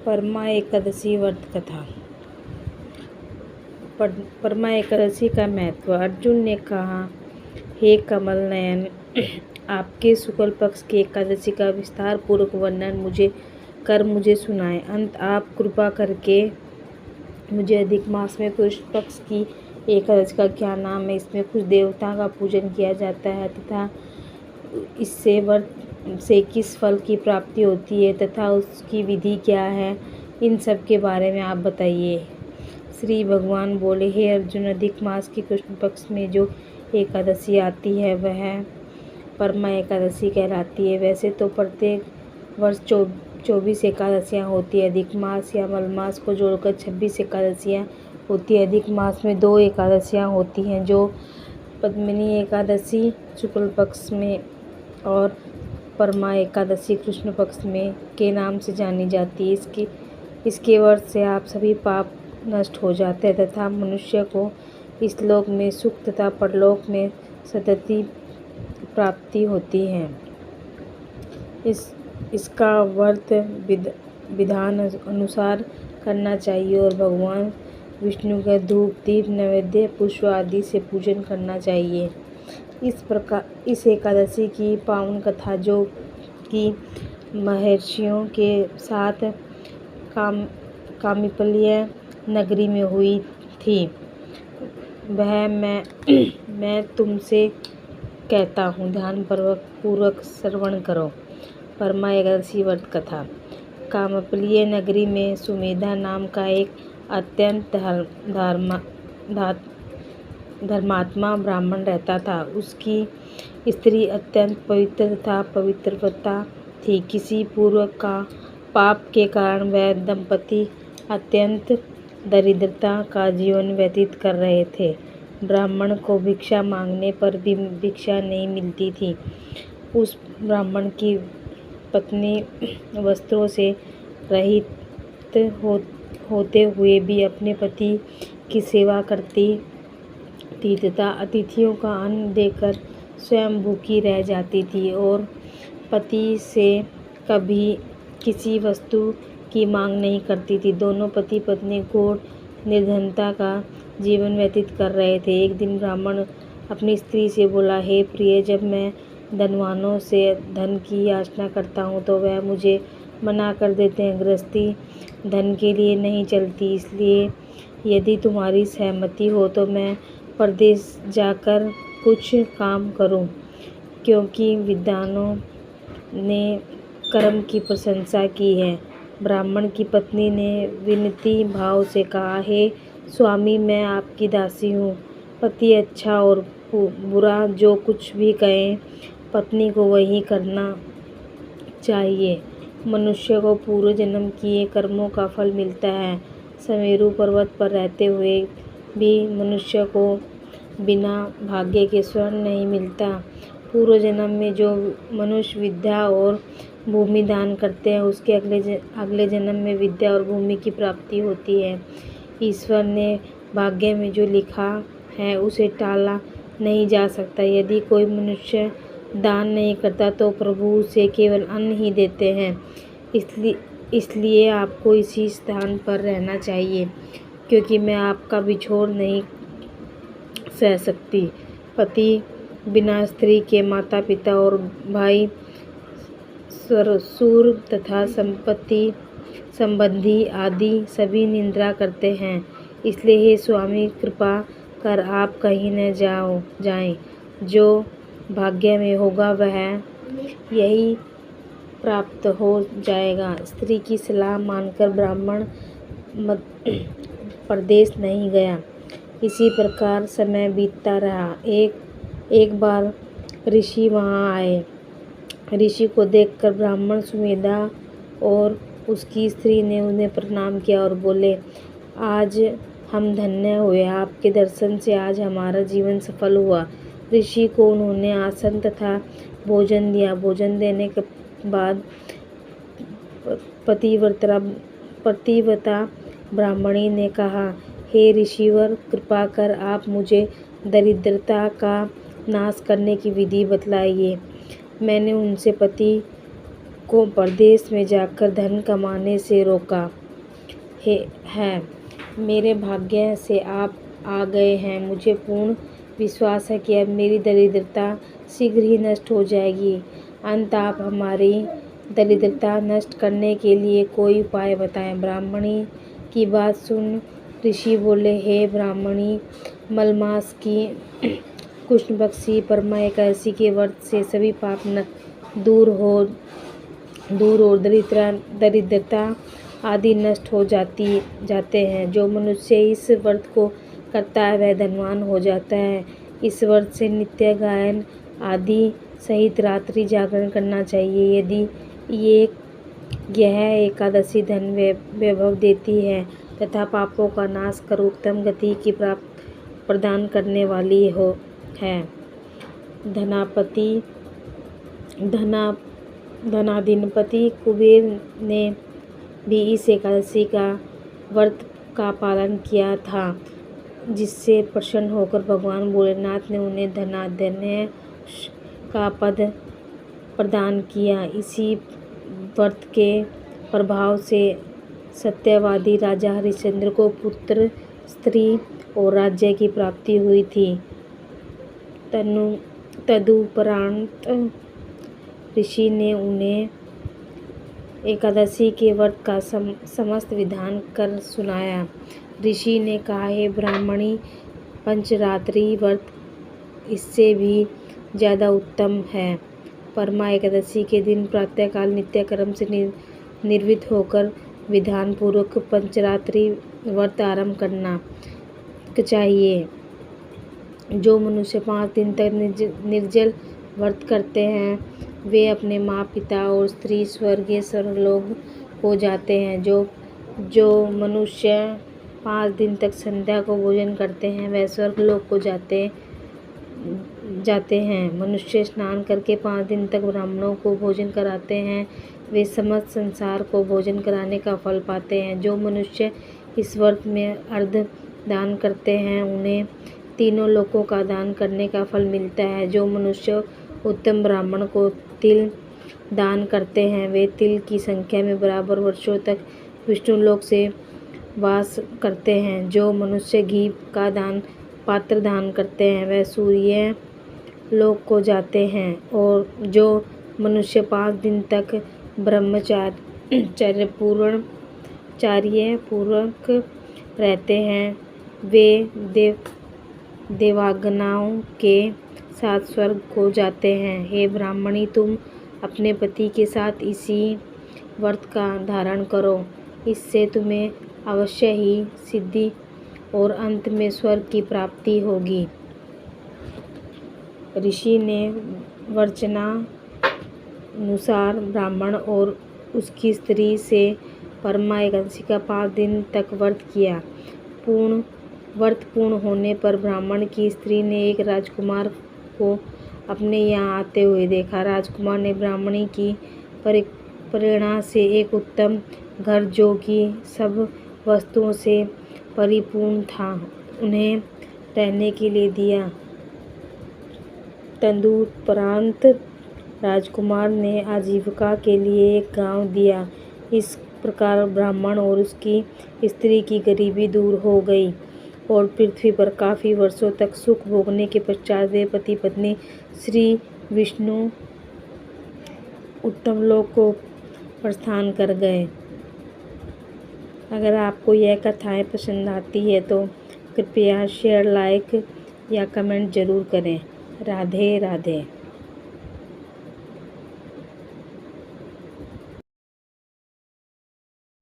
परमा एकादशी व्रत कथा। परमा एकादशी का महत्व। अर्जुन ने कहा, हे कमल नयन, आपके शुक्ल पक्ष की एकादशी का विस्तार पूर्वक वर्णन मुझे सुनाएं। अंत आप कृपा करके मुझे अधिक मास में कृष्ण पक्ष की एकादशी का क्या नाम है, इसमें कुछ देवता का पूजन किया जाता है तथा इससे व्रत से किस फल की प्राप्ति होती है तथा उसकी विधि क्या है, इन सब के बारे में आप बताइए। श्री भगवान बोले, हे अर्जुन, अधिक मास की कृष्ण पक्ष में जो एकादशी आती है वह परमा एकादशी कहलाती है। वैसे तो प्रत्येक वर्ष 24 एकादशियाँ होती है। अधिक मास या मलमास को जोड़कर 26 एकादशियाँ होती है। अधिक मास में 2 एकादशियाँ होती हैं, जो पद्मिनी एकादशी शुक्ल पक्ष में और परमा एकादशी कृष्ण पक्ष में के नाम से जानी जाती है। इसके व्रत से आप सभी पाप नष्ट हो जाते हैं तथा मनुष्य को इस लोक में सुख तथा परलोक में सद्गति प्राप्ति होती है। इसका व्रत विधान अनुसार करना चाहिए और भगवान विष्णु का धूप दीप नैवेद्य पुष्प आदि से पूजन करना चाहिए। इस एकादशी की पावन कथा जो कि महर्षियों के साथ कामिपल्य नगरी में हुई थी, वह मैं तुमसे कहता हूँ, ध्यान पूर्वक श्रवण करो। परमा एकादशी व्रत कथा। कामपल्य नगरी में सुमेधा नाम का एक अत्यंत धर्मात्मा ब्राह्मण रहता था। उसकी स्त्री अत्यंत पवित्र तथा पवित्रव्रता थी। किसी पूर्व का पाप के कारण वह दंपति अत्यंत दरिद्रता का जीवन व्यतीत कर रहे थे। ब्राह्मण को भिक्षा मांगने पर भी भिक्षा नहीं मिलती थी। उस ब्राह्मण की पत्नी वस्त्रों से रहित होते हुए भी अपने पति की सेवा करती थी तथा अतिथियों का अन्न देकर स्वयं भूखी रह जाती थी और पति से कभी किसी वस्तु की मांग नहीं करती थी। दोनों पति पत्नी घोर निर्धनता का जीवन व्यतीत कर रहे थे। एक दिन ब्राह्मण अपनी स्त्री से बोला, हे प्रिय, जब मैं धनवानों से धन की याचना करता हूँ तो वह मुझे मना कर देते हैं। गृहस्थी धन के लिए नहीं चलती, इसलिए यदि तुम्हारी सहमति हो तो मैं परदेश जाकर कुछ काम करूं, क्योंकि विद्वानों ने कर्म की प्रशंसा की है। ब्राह्मण की पत्नी ने विनती भाव से कहा, हे स्वामी, मैं आपकी दासी हूँ। पति अच्छा और बुरा जो कुछ भी कहे, पत्नी को वही करना चाहिए। मनुष्य को पूर्व जन्म किए कर्मों का फल मिलता है। सुमेरु पर्वत पर रहते हुए भी मनुष्य को बिना भाग्य के स्वर्ण नहीं मिलता। पूर्व जन्म में जो मनुष्य विद्या और भूमि दान करते हैं, उसके अगले जन्म में विद्या और भूमि की प्राप्ति होती है। ईश्वर ने भाग्य में जो लिखा है उसे टाला नहीं जा सकता। यदि कोई मनुष्य दान नहीं करता तो प्रभु उसे केवल अन्न ही देते हैं। इसलिए आपको इसी स्थान पर रहना चाहिए, क्योंकि मैं आपका बिछोड़ नहीं सह सकती। पति बिना स्त्री के माता पिता और भाई ससुर तथा संपत्ति संबंधी आदि सभी निंदा करते हैं। इसलिए हे स्वामी, कृपा कर आप कहीं न जाएं। जो भाग्य में होगा वह यही प्राप्त हो जाएगा। स्त्री की सलाह मानकर ब्राह्मण परदेश नहीं गया। इसी प्रकार समय बीतता रहा। एक बार ऋषि वहाँ आए। ऋषि को देखकर ब्राह्मण सुमेधा और उसकी स्त्री ने उन्हें प्रणाम किया और बोले, आज हम धन्य हुए। आपके दर्शन से आज हमारा जीवन सफल हुआ। ऋषि को उन्होंने आसन तथा भोजन दिया। भोजन देने के बाद पतिव्रता ब्राह्मणी ने कहा, हे ऋषिवर, कृपा कर आप मुझे दरिद्रता का नाश करने की विधि बतलाइए। मैंने उनसे पति को परदेश में जाकर धन कमाने से रोका है। मेरे भाग्य से आप आ गए हैं। मुझे पूर्ण विश्वास है कि अब मेरी दरिद्रता शीघ्र ही नष्ट हो जाएगी। अंत आप हमारी दरिद्रता नष्ट करने के लिए कोई उपाय बताएं। ब्राह्मणी की बात सुन ऋषि बोले, हे ब्राह्मणी, मलमास की कृष्ण पक्षी परमा एकादशी के व्रत से सभी पाप दूर और दरिद्रता आदि नष्ट हो जाते हैं। जो मनुष्य इस व्रत को करता है वह धनवान हो जाता है। इस व्रत से नित्य गायन आदि सहित रात्रि जागरण करना चाहिए। यदि यह एकादशी धन वैभव देती है तथा पापों का नाश कर उत्तम गति की प्रदान करने वाली है। धनाधिपति कुबेर ने भी इस एकादशी का व्रत का पालन किया था, जिससे प्रसन्न होकर भगवान भोलेनाथ ने उन्हें धनाढ्य का पद प्रदान किया। इसी व्रत के प्रभाव से सत्यवादी राजा हरिश्चंद्र को पुत्र, स्त्री और राज्य की प्राप्ति हुई थी। तदुपरांत ऋषि ने उन्हें एकादशी के व्रत का समस्त विधान कर सुनाया। ऋषि ने कहा, हे ब्राह्मणी, पंचरात्रि व्रत इससे भी ज़्यादा उत्तम है। परमा एकादशी के दिन प्रातःकाल नित्य कर्म से निर्वृत्त होकर विधान पूर्वक पंचरात्रि व्रत आरंभ करना चाहिए। जो मनुष्य 5 दिन तक निर्जल व्रत करते हैं वे अपने माँ पिता और स्त्री स्वर्गीय सर्वलोक हो जाते हैं। जो मनुष्य 5 दिन तक संध्या को भोजन करते हैं वह स्वर्गलोक को जाते हैं। मनुष्य स्नान करके 5 दिन तक ब्राह्मणों को भोजन कराते हैं वे समस्त संसार को भोजन कराने का फल पाते हैं। जो मनुष्य इस व्रत में अर्घ दान करते हैं उन्हें तीनों लोकों का दान करने का फल मिलता है। जो मनुष्य उत्तम ब्राह्मण को तिल दान करते हैं वे तिल की संख्या में बराबर वर्षों तक विष्णु लोक से वास करते हैं। जो मनुष्य घी का पात्र दान करते हैं वह सूर्य लोक को जाते हैं। और जो मनुष्य 5 दिन तक ब्रह्मचर्य पूर्वक रहते हैं वे देवांगनाओं के साथ स्वर्ग को जाते हैं। हे ब्राह्मणी, तुम अपने पति के साथ इसी व्रत का धारण करो। इससे तुम्हें अवश्य ही सिद्धि और अंत में स्वर्ग की प्राप्ति होगी। ऋषि ने वचनानुसार ब्राह्मण और उसकी स्त्री से परमा एकादशी का 5 दिन तक व्रत किया। व्रत पूर्ण होने पर ब्राह्मण की स्त्री ने एक राजकुमार को अपने यहाँ आते हुए देखा। राजकुमार ने ब्राह्मणी की प्रेरणा से एक उत्तम घर जो कि सब वस्तुओं से परिपूर्ण था उन्हें रहने के लिए दिया। तदुपरांत राजकुमार ने आजीविका के लिए एक गांव दिया। इस प्रकार ब्राह्मण और उसकी स्त्री की गरीबी दूर हो गई और पृथ्वी पर काफ़ी वर्षों तक सुख भोगने के पश्चात वे पति पत्नी श्री विष्णु उत्तम लोक को प्रस्थान कर गए। अगर आपको यह कथाएं पसंद आती है तो कृपया शेयर, लाइक या कमेंट ज़रूर करें। राधे राधे।